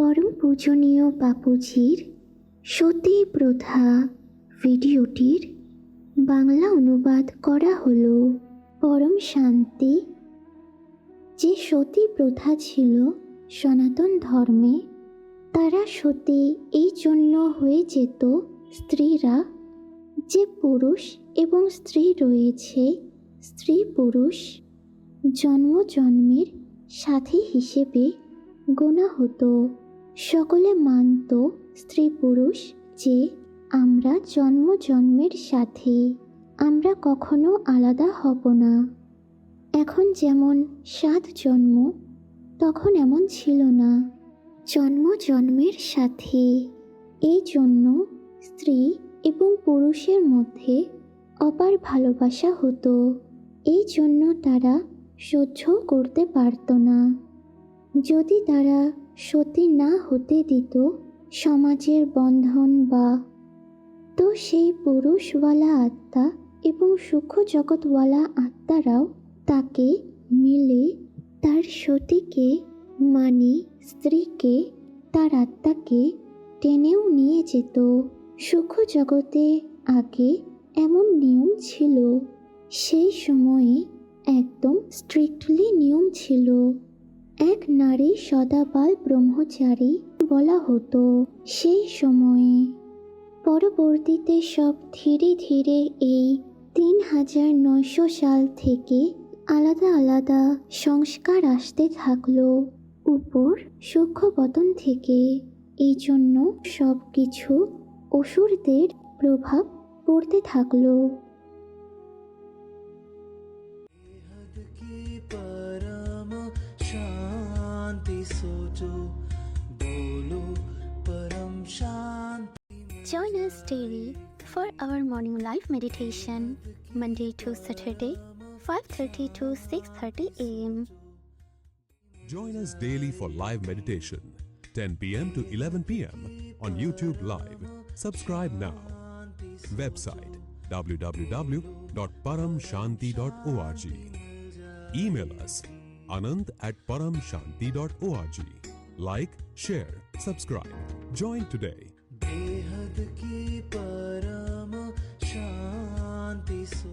পরম পূজনীয় বাপুজির সতী প্রথা ভিডিওটির বাংলা অনুবাদ করা হলো। পরম শান্তি। যে সতী প্রথা ছিল সনাতন ধর্মে, তারা সতী এই জন্য হয়ে যেত, স্ত্রীরা, যে পুরুষ এবং স্ত্রী রয়েছে, স্ত্রী পুরুষ জন্ম জন্মের সাথী হিসেবে গোনা হতো। সকলে মানত স্ত্রী পুরুষ যে আমরা জন্ম জন্মের সাথী, আমরা কখনো আলাদা হব না। এখন যেমন 7 জন্ম, তখন এমন ছিল না, জন্ম জন্মের সাথী। এই জন্য স্ত্রী এবং পুরুষের মধ্যে অপার ভালোবাসা হতো। এই জন্য তারা সহ্য করতে পারত না। যদি তারা সতী না হতে দিত সমাজের বন্ধন বা, তো সেই পুরুষওয়ালা আত্মা এবং সূক্ষ্ম জগৎওয়ালা আত্মারাও তাকে মিলে তার সতীকে মানে স্ত্রীকে, তার আত্মাকে টেনেও নিয়ে যেত। সূক্ষ্ম জগতে আগে এমন নিয়ম ছিল। সেই সময়ে একদম স্ট্রিক্টলি নিয়ম ছিল। এক নারী সদাবাল ব্রহ্মচারী বলা হতো সেই সময়ে। পরবর্তীতে সব ধীরে ধীরে এই 3900 সাল থেকে আলাদা আলাদা সংস্কার আসতে থাকলো উপর সূক্ষ্ম পতন থেকে। এই জন্য সব কিছু অসুরদের প্রভাব পড়তে থাকলো। Join us daily for our morning live meditation, Monday to Saturday, 5:30 to 6:30 a.m. Join us daily for live meditation, 10 p.m. to 11 p.m. on YouTube Live. Subscribe now. Website www.paramshanti.org. Email us anand@paramshanti.org. Like, share, subscribe. Join today. बेहद की परम शांति सो